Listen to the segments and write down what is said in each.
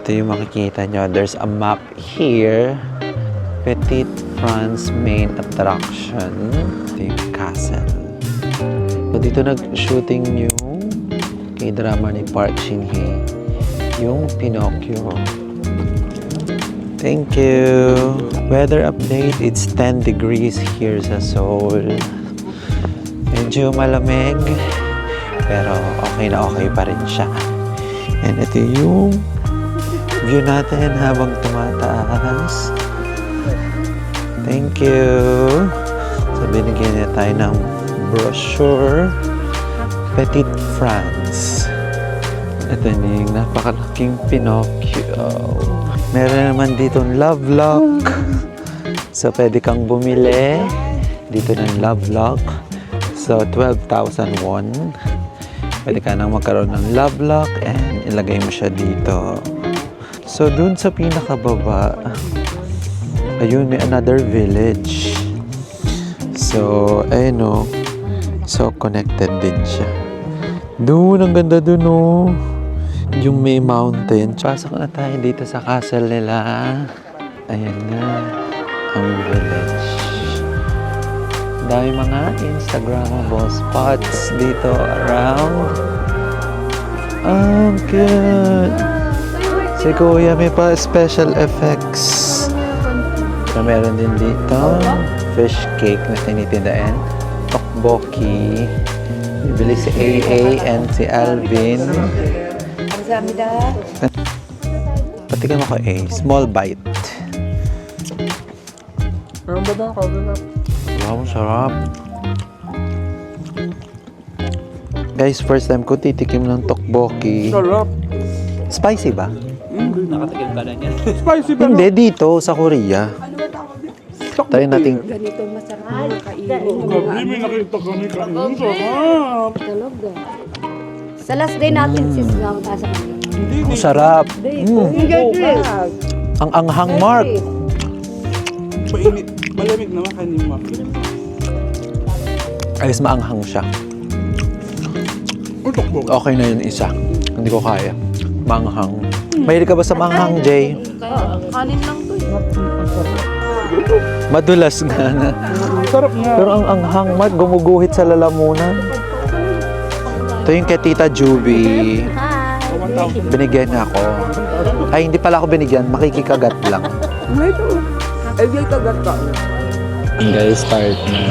Ito yung makikita nyo. There's a map here. Petite France main attraction. Ito yung castle. So, dito nag-shooting yung K-drama ni Park Shin-hye. Yung Pinocchio. Thank you. Weather update. It's 10 degrees here sa Seoul. Medyo malamig. Pero okay na okay pa rin siya. And ito yung view natin habang tumataas. Thank you. So, binigyan niya tayo ng brochure. Petite France. Ito na yung napakalaking Pinocchio. Meron naman dito Love Lock. So, pwede kang bumili dito ng Love Lock. So, 12,000 won. Pwede ka nang magkaroon ng Love Lock and ilagay mo siya dito. So, dun sa pinakababa, ayun, may another village. So, ayun o. So, connected din siya. Doon, ang ganda dun o. Yung may mountain. Pasok na tayo dito sa castle nila. Ayan na ang village. Dami mga Instagrammable spots dito around. Ang good. Si Kuya may pa special effects. So, meron din dito fish cake na tinitindahan. Tteokbokki. Bibili si AA and si Alvin. Patikin mo ko small bite. Ano ba daw? Wow, sarap. Guys, first time ko titikim ng tteokbokki. Sarap. Spicy ba? Nakatikim ka na niyan. Spicy ba? Hindi, dito sa Korea. Tayo nating Ganito masarap kainin. Gabi may nakita kami kainin. Sarap. Talaga. Sa last day natin sis nga sa kanila. ang sarap. Ang anghang, Mark. Painit. Malamig naman kanin mo. Ayos, maanghang siya. Utok mo. Okay na yun isa. Hindi ko kaya. Maanghang. Mahilig ka ba sa maanghang, Jay? Kanin lang to. Madulas nga na. Sarap nga. Pero ang anghang, Mark, gumuguhit sa lalamunan. Ito yung kay Tita Juby. Binigyan niya ako. Ay, hindi pala ako binigyan. Makikikagat lang. Eh, di kagat ka. Guys, start na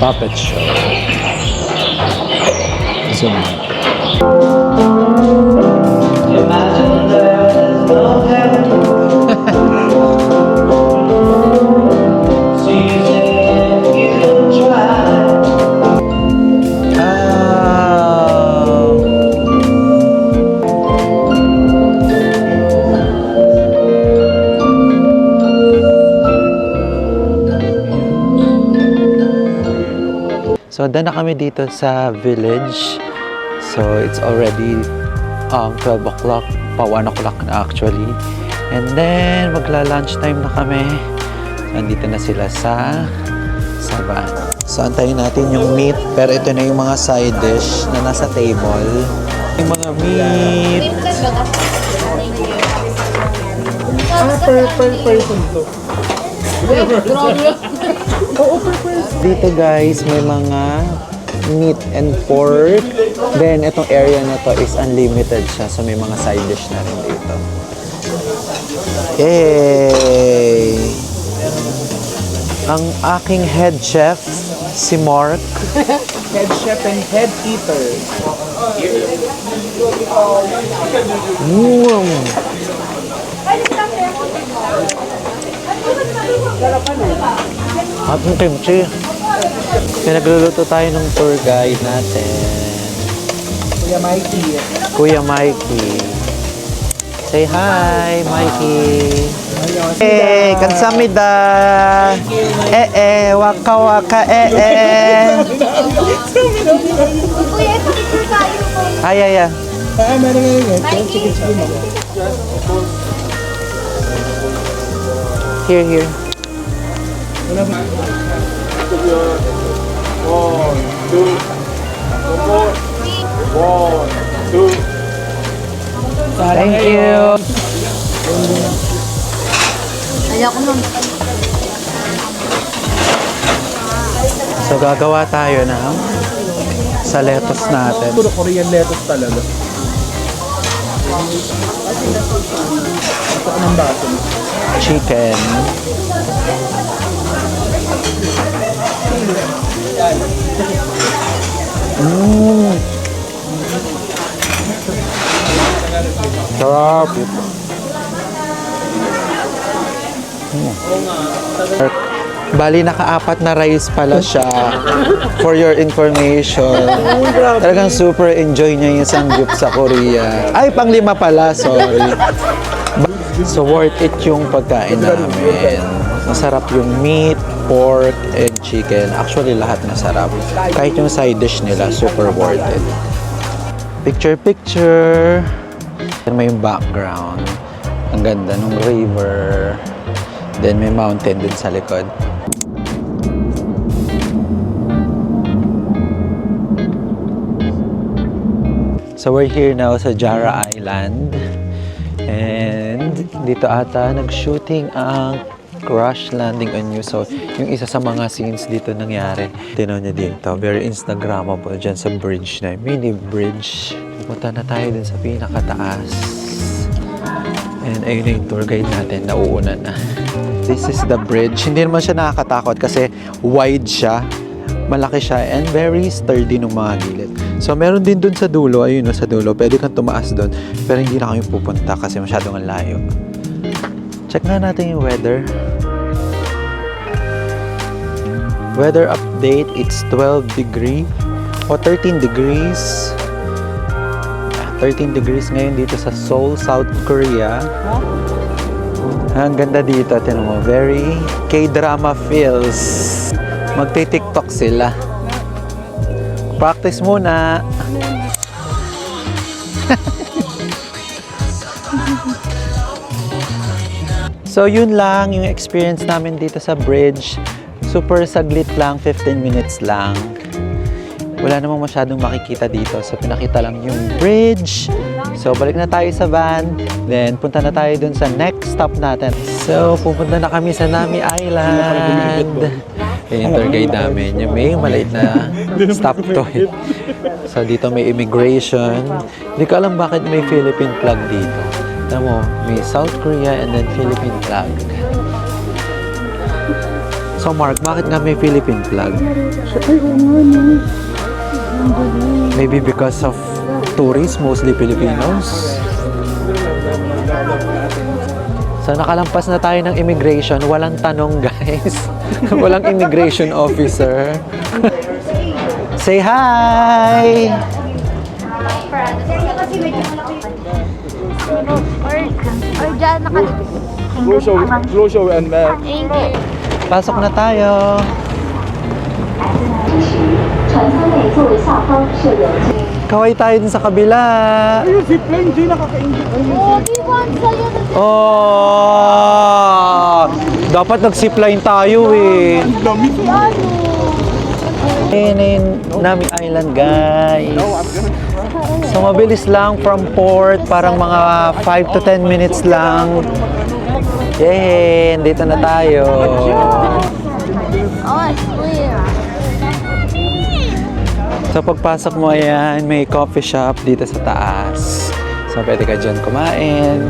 puppet show. Zoom. So, daan na kami dito sa village. So, it's already 12 o'clock, pa 1 o'clock na actually. And then, magla-lunch time na kami. So, andito na sila sa van. So, antayin natin yung meat. Pero ito na yung mga side dish na nasa table. Yung mga meat. Per person to. Dito guys, may mga meat and pork. Then, itong area na to is unlimited siya. So, may mga side dish na rin dito. Yay! Ang aking head chef, si Mark. Head chef and head eater. At yung kimchi. Pinagluluto tayo ng tour guide natin. Kuya Mikey. Kuya Mikey. Say hi, Mikey. Hey, kansamida. Waka waka Kuya, ito picture tayo. Ay, ay, ay. Meron ngayon. Sige. Here, here. Wala ba? 1, 2. you. Ayaw ko nun. So, gagawa tayo ng sa lettuce natin. Puro Korean lettuce talaga. Ito ng baso. Chicken. Sarap. Bali, naka-apat na rice pala siya. For your information. Talagang super enjoy niya yung sangyup sa Korea. Ay, pang-5 pala. Sorry. So, worth it yung pagkain namin. Masarap yung meat, pork, and chicken. Actually, lahat masarap. Kahit yung side dish nila, super worth it. Picture. Then may yung background. Ang ganda ng river. Then may mountain din sa likod. So we're here now sa Jara Island. And dito ata nag-shooting ang Crash Landing on You. So yung isa sa mga scenes dito nangyari. Tinaw niya dito. Very Instagrammable dyan sa bridge na. Mini bridge. Pupunta na tayo dun sa pinakataas. And ayun na yung tour guide natin. Nauuna na. This is the bridge. Hindi naman siya nakakatakot kasi wide siya. Malaki siya and very sturdy ng mga gilid. So meron din dun sa dulo. Ayun no, sa dulo. Pwede kang tumaas dun. Pero hindi na kami pupunta kasi masyadong ang layo. Check nga natin yung weather. Weather update, it's 12 degree o 13 degrees. 13 degrees ngayon dito sa Seoul, South Korea. Ang ganda dito, tinan mo, very K-drama feels. Magti-TikTok sila. Practice muna. So yun lang yung experience namin dito sa bridge. Super saglit lang, 15 minutes lang. Wala namang masyadong makikita dito. So pinakita lang yung bridge. So balik na tayo sa van. Then punta na tayo dun sa next stop natin. So pupunta na kami sa Nami Island. Yung tour guide namin. Yung may maliit na stop to. So dito may immigration. Hindi ko alam bakit may Philippine flag dito. Alam mo, may South Korea and then Philippine flag. So Mark, bakit nga may Philippine flag? Maybe because of tourists, mostly Filipinos. So nakalampas na tayo ng immigration. Walang tanong guys. Walang immigration officer. Say hi! Or dyan nakalipis. Blow show and map. Thank you. Pasok na tayo. 船舱内座位下方设有 Kaway tayo dun sa kabila. Ayun, zipline, di nakaka-enjoy. Obi-Wan sa'yo na Oh! Dapat nag-zipline tayo eh. Lamig. In Nami Island guys. So mabilis lang from port. Parang mga 5 to 10 minutes lang. Yay! Dito na tayo. Oh, it's clear. So pagpasok mo ayan, may coffee shop dito sa taas. So pwede ka dyan kumain,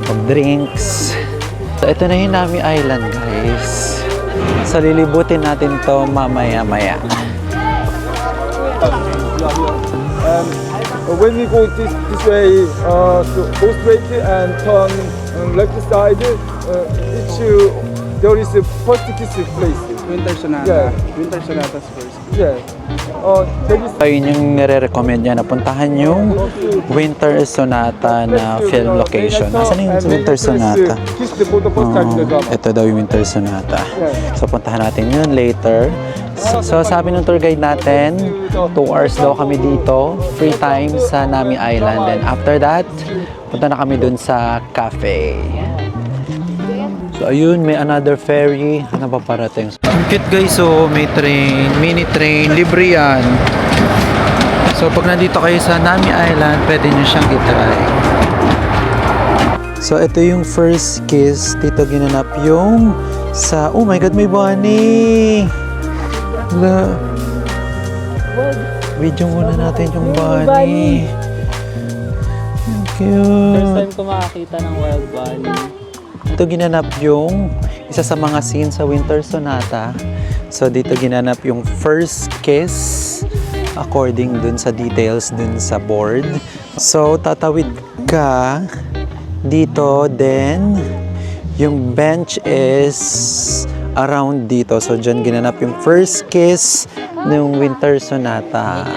mag-drinks. So ito na yung Nami Island guys. So lilibutin natin to mamaya-maya. When we go this way, so go straight and turn left side. There is a first kiss place. Winter Sonata. Yeah. Winter Sonata's first. Yeah. There is Ayun yung nire-recommend niya na puntahan yung Winter Sonata na film location. Asan yung Winter Sonata? Kiss the for the first time in the drama. Ito daw yung Winter Sonata. So puntahan natin yun later. So sabi ng tour guide natin, 2 hours daw kami dito, free time sa Nami Island. Then after that, punta na kami dun sa cafe. So ayun, may another ferry na paparating. Ang cute guys, so may train, mini train, libre yan. So pag nandito kayo sa Nami Island, pwede nyo siyang itry. So, ito yung first kiss. Dito ginanap yung sa... Oh my God, may bunny! Hala. Video muna natin yung bunny. Thank you. First time ko makakita ng wild bunny. Ito ginanap yung isa sa mga scenes sa Winter Sonata. So, dito ginanap yung first kiss according dun sa details dun sa board. So, tatawid ka dito, then yung bench is around dito. So, dyan ginanap yung first kiss ng Winter Sonata.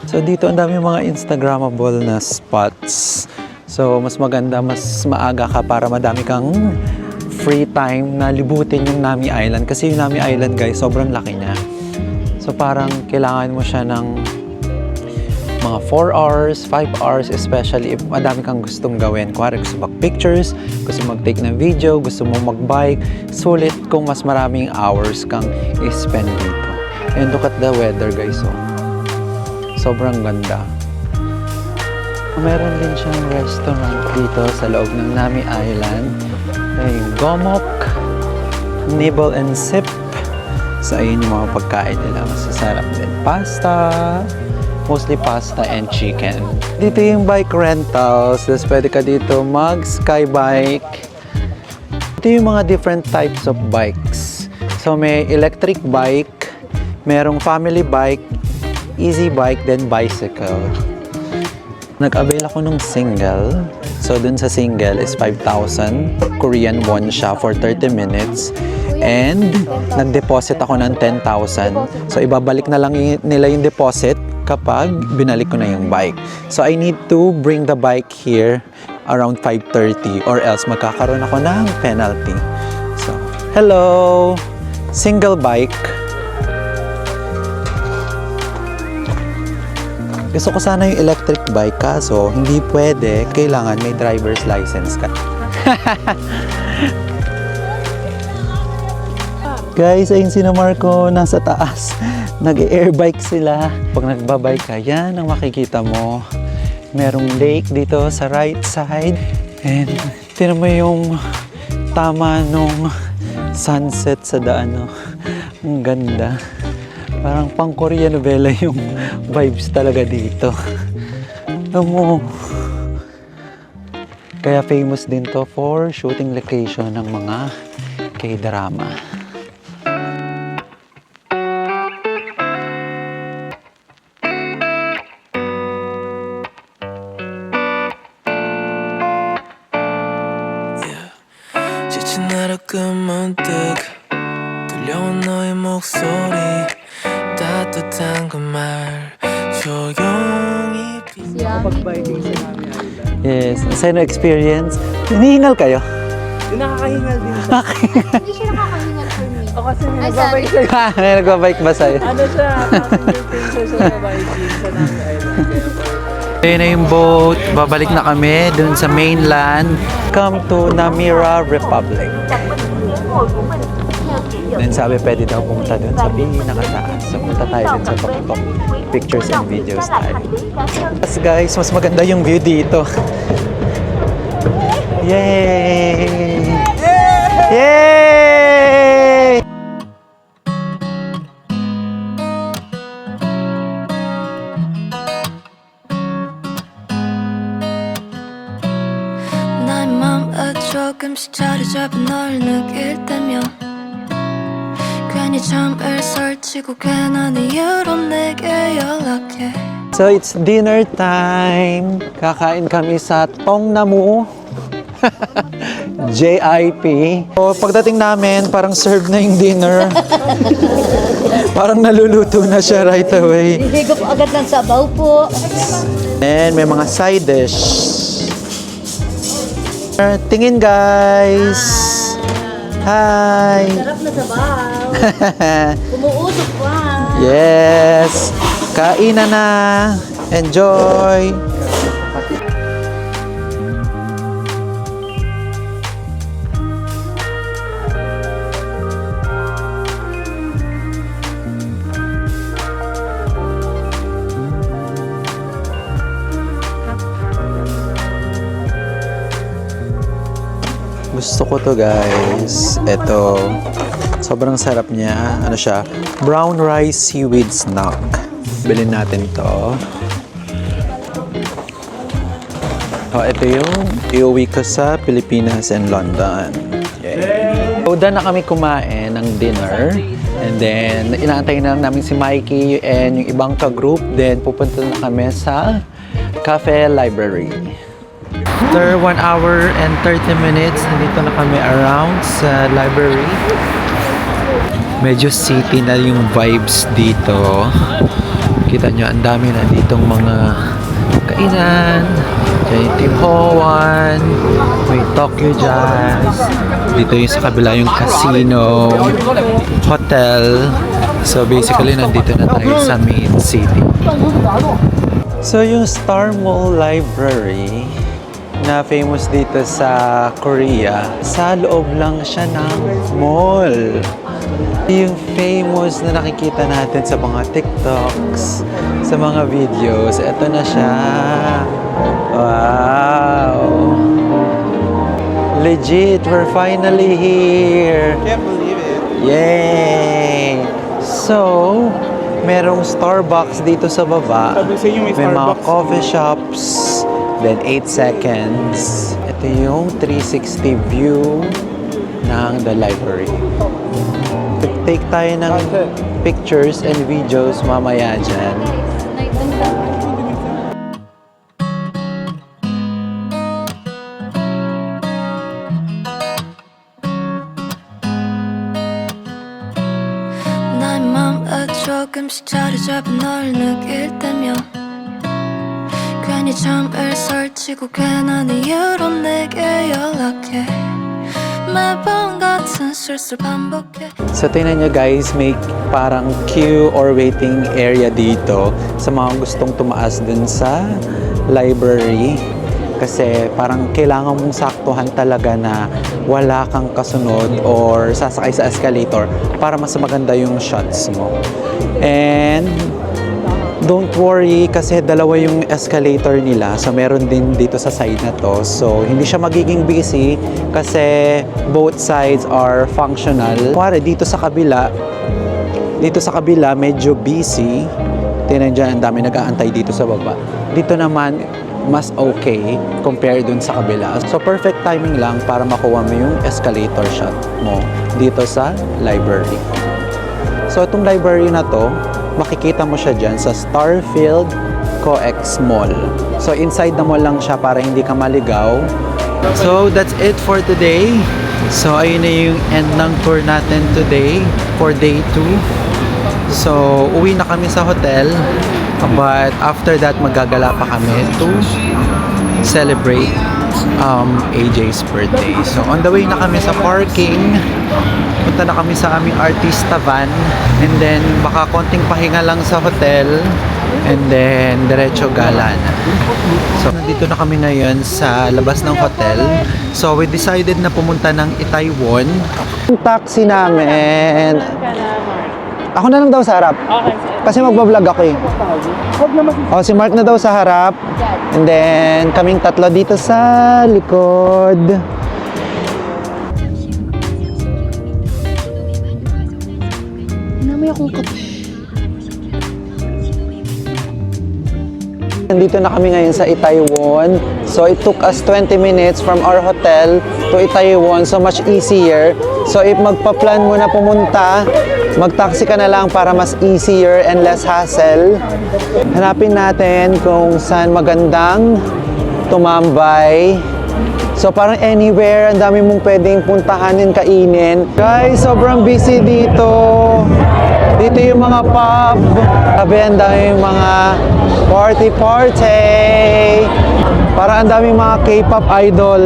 So, dito ang dami mga Instagrammable na spots. So, mas maganda, mas maaga ka para madami kang free time na libutin yung Nami Island. Kasi yung Nami Island, guys, sobrang laki niya. So, parang kailangan mo siya ng mga 4 hours, 5 hours, especially if madami kang gustong gawin. Kuwari, gusto mag-pictures, gusto mag-take ng video, gusto mo mag-bike. Sulit kung mas maraming hours kang i-spend dito. And look at the weather, guys. So, sobrang ganda. Meron din siyang restaurant dito sa loob ng Nami Island. May Gomok, Nibble and Sip. So, ayun yung mga pagkain nila. Masasarap din. Pasta. Mostly pasta and chicken. Dito yung bike rentals. Tapos pwede ka dito mag-skybike. Ito yung mga different types of bikes. So, may electric bike, merong family bike, easy bike, then bicycle. Nag-avail ako ng single. So, dun sa single is 5,000 Korean won siya for 30 minutes. And, nag-deposit ako ng 10,000. So, ibabalik na lang nila yung deposit kapag binalik ko na yung bike. So, I need to bring the bike here around 5:30 or else magkakaroon ako ng penalty. So, hello! Single bike. Gusto ko sana yung electric bike kaso hindi pwede. Kailangan may driver's license ka. Guys, ayun si Marco nasa taas. Nag-airbike sila. Pag nagbabike ka, yan ang makikita mo. Merong lake dito sa right side. And tinan mo yung tama nung sunset sa daan. No? Ang ganda. Parang pang Korea novela yung vibes talaga dito. Alam mo, kaya famous din to for shooting location ng mga K-drama. 지친 하루 끝문득 들려온 너의 목소리 따뜻한 그 말 조용히 Pag-biking sa Nami Island. Yes, sa'yo experience. Hinihingal kayo? Nakakahingal din siya. Hindi siya nakakahingal for me. O kasi may Ay, nagbabike sorry. siya. May nagbabike ba sa'yo? Ano siya? Passenger princess siya sa biking sa Nami Island. Ayun na yung boat. Babalik na kami dun sa mainland. Come to Namira Republic. Then sabi pwede daw pumunta dun sa pinakataas. So punta tayo dun sa top. Pictures and videos tayo. Yes guys, mas maganda yung view dito. Yay! Yay! 나의 맘에 조금씩 자리 잡은 널 느낄 때면 괜히 잠을 설치고 괜한 이유로 내게 연락해 So it's dinner time. Kakain kami sa Tongnamu. JIP. So, pagdating namin, parang serve na yung dinner. Parang naluluto na siya right away. Higop agad ng sabaw po. And may mga side dish. Tingin guys. Hi. Sarap na sabaw. Umuusok pa. Yes. Kain na. Enjoy. Gusto ko to guys. Ito. Sobrang sarap niya. Ano siya? Brown rice seaweed snack. Bilhin natin to. Oh, ito yung iuwi ko sa Pilipinas and London. Yay. So, done na kami kumain ng dinner. And then, inaantay na namin si Mikey and yung ibang ka-group. Then, pupunta na kami sa Cafe Library. After 1 hour and 30 minutes, nandito na kami around sa library. Medyo city na yung vibes dito. Kita nyo, ang dami na ditong mga kainan. May Tim Ho-Wan, may Tokyo Jazz. Dito yung sa kabila yung casino, hotel. So basically, nandito na tayo sa main city. So yung Star Mall Library na famous dito sa Korea, sa loob lang siya ng mall. Yung famous na nakikita natin sa mga TikToks, sa mga videos, eto na siya. Wow! Legit, we're finally here! Can't believe it. Yay! So, merong Starbucks dito sa baba. Sabi sa inyo may May mga Starbucks. coffee shops. Then 8 seconds. Ito yung 360 view ng the library. Take tayo ng pictures and videos mamaya dyan. 나의 맘에 조금씩 자리 잡은 널 느낄 때면 괜히 잠을 설치고 괜한 이유로 내게 연락해 매번 같은 실수를 반복해. So tingnan nyo guys, may parang queue or waiting area dito sa mga gustong tumaas dun sa library. Kasi parang kailangan mong saktuhan talaga na wala kang kasunod or sasakay sa escalator para mas maganda yung shots mo. And don't worry kasi dalawa yung escalator nila. So meron din dito sa side na to. So hindi siya magiging busy kasi both sides are functional. Kuwari dito sa kabila medyo busy. Tingnan dyan, ang dami nag-aantay dito sa baba. Dito naman mas okay compared dun sa kabila. So perfect timing lang para makuha mo yung escalator shot mo dito sa library. So itong library na to, makikita mo siya dyan sa Starfield COEX Mall. So inside the mall lang siya para hindi ka maligaw. So that's it for today. So ayun na yung end ng tour natin today for day 2. So uwi na kami sa hotel. But after that, magagala pa kami to celebrate AJ's birthday. So on the way na kami sa parking. Punta na kami sa aming artista van. And then baka konting pahinga lang sa hotel. And then diretso gala na. So nandito na kami ngayon sa labas ng hotel. So we decided na pumunta ng Itaewon. Yung taxi namin. Ako na lang daw sa harap. Okay, sir. Kasi magbablog ako eh. Oh, si Mark na daw sa harap. And then, kaming tatlo dito sa likod. Nandito na kami ngayon sa Itaewon. So, it took us 20 minutes from our hotel to Itaewon. So, much easier. So, if magpa-plan mo na pumunta, mag-taxi ka na lang para mas easier and less hassle. Hanapin natin kung saan magandang tumambay. So, parang anywhere, ang dami mong pwedeng puntahan and kainin. Guys, sobrang busy dito. Dito yung mga pub. Sabi, ang dami yung mga party. Parang ang daming mga K-pop idol.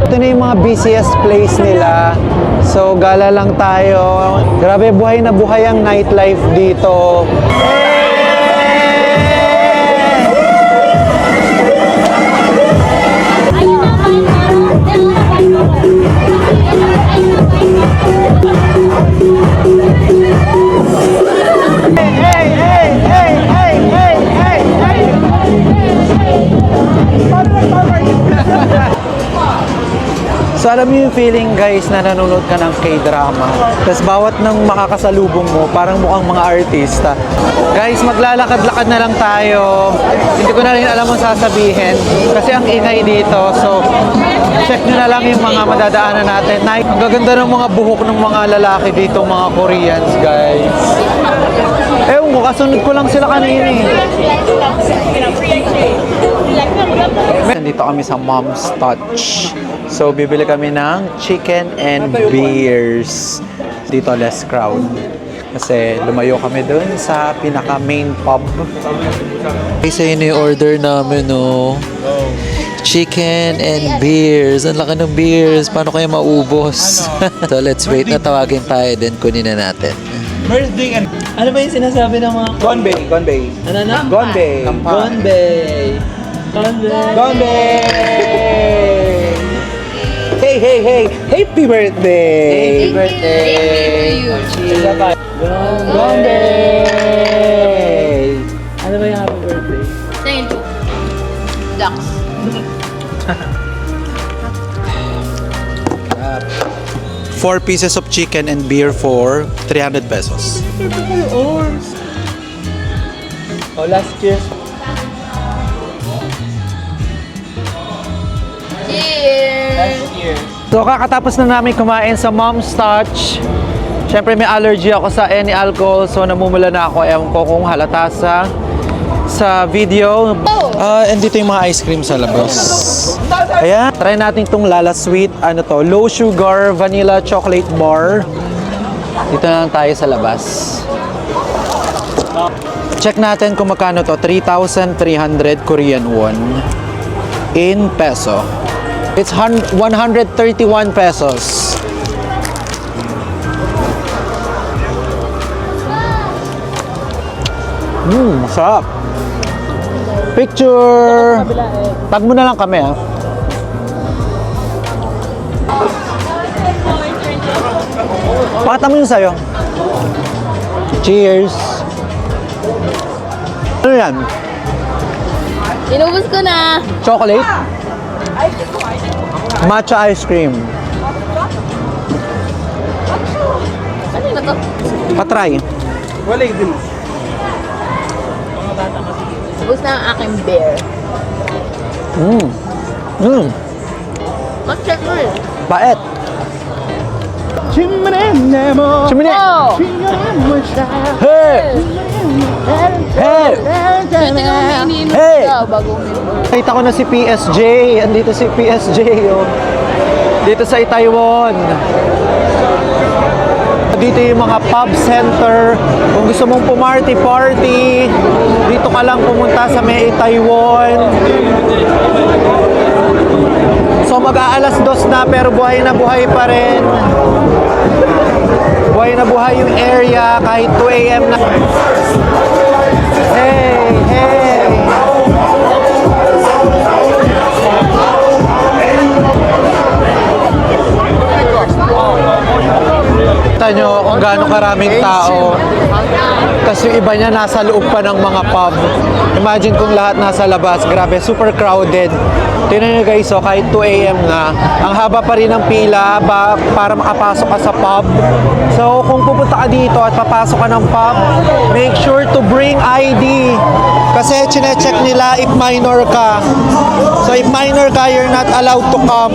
Ito na yung mga busiest place nila. So, gala lang tayo. Grabe, buhay na buhay ang nightlife dito. Hey! So alam mo yung feeling guys na nanonood ka ng K-drama. Tapos bawat nang makakasalubong mo, parang mukhang mga artista. Guys, maglalakad-lakad na lang tayo. Hindi ko na rin alam ang sasabihin. Kasi ang ingay dito. So, check nyo na lang yung mga madadaanan natin. Ang gaganda ng mga buhok ng mga lalaki dito, mga Koreans, guys. Ewan ko, kasunod ko lang sila kanina eh. Nandito kami sa Mom's Touch. So, bibili kami ng chicken and beers. Dito, less crowd. Kasi lumayo kami dun sa pinaka-main pub. Kasi yun yung order namin, no? Chicken and beers. Ang laki ng beers. Paano kaya maubos? So, let's wait na tawagin tayo. Then, kunin na natin. Birthday and Ano ba yung sinasabi ng mga... Gonbei. Ano na? Gonbei. Gonbei. Gonbei. Hey. Happy birthday. Happy birthday. Gonbei. Ano ba yung happy birthday? Thank you. Ducks. 4 pieces of chicken and beer for 300 pesos. Oh, last year. Last year. So kakatapos na namin kumain sa Mom's Touch. Siyempre may allergy ako sa any alcohol, so namumula na ako. Ewan ko kung halata sa video. And dito yung mga ice cream sa labas. Ayan, try natin itong Lala Sweet. Ano to? Low sugar vanilla chocolate bar. Dito na lang tayo sa labas. Check natin kung magkano to. 3,300 Korean won in peso. It's 131 pesos. Masarap. Picture. Tag mo na lang kami, ha. Pakita mo yung sa'yo. Cheers. Ano yan? Inubos ko na. Chocolate? Matcha ice cream. Ano na to? Patry. Ubus na ang aking bear. Mag-check mo rin. Baet. Chimney. Oh! Hey! Hey! Hey! Bago uminom. Nakita ko na si PSJ. Andito si PSJ. Oh. Dito sa Taiwan. Dito yung mga pub center. Kung gusto mong pumarty-party, dito ka lang pumunta sa may Taiwan. So mag-aalas 2 na pero buhay na buhay pa rin. Buhay na buhay yung area kahit 2 AM na. Hey! Kita nyo kung gaano karaming tao. Tapos yung iba niya nasa loob pa ng mga pub. Imagine kung lahat nasa labas. Grabe, super crowded. Tingnan nyo guys, so kahit 2 AM na, ang haba pa rin ng pila para makapasok ka sa pub. So kung pupunta ka dito at papasok ka ng pub, make sure to bring ID. Kasi chine-check nila if minor ka. So if minor ka, you're not allowed to come.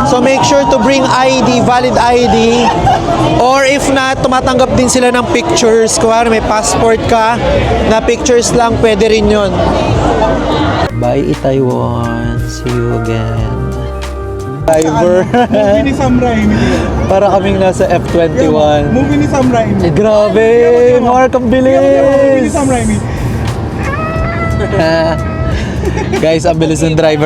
So make sure to bring ID, valid ID. Or if not, tumatanggap din sila ng pictures. Kung may passport ka, na pictures lang, pwede rin yun. Bye Taiwan. See you again. Driver. Movie ni Sam Raimi. Para kaming nasa F21. Movie ni Sam Raimi. Grabe! Mark, ang Movie ni bilis! Sam Raimi. Guys, ang bilis ng driver.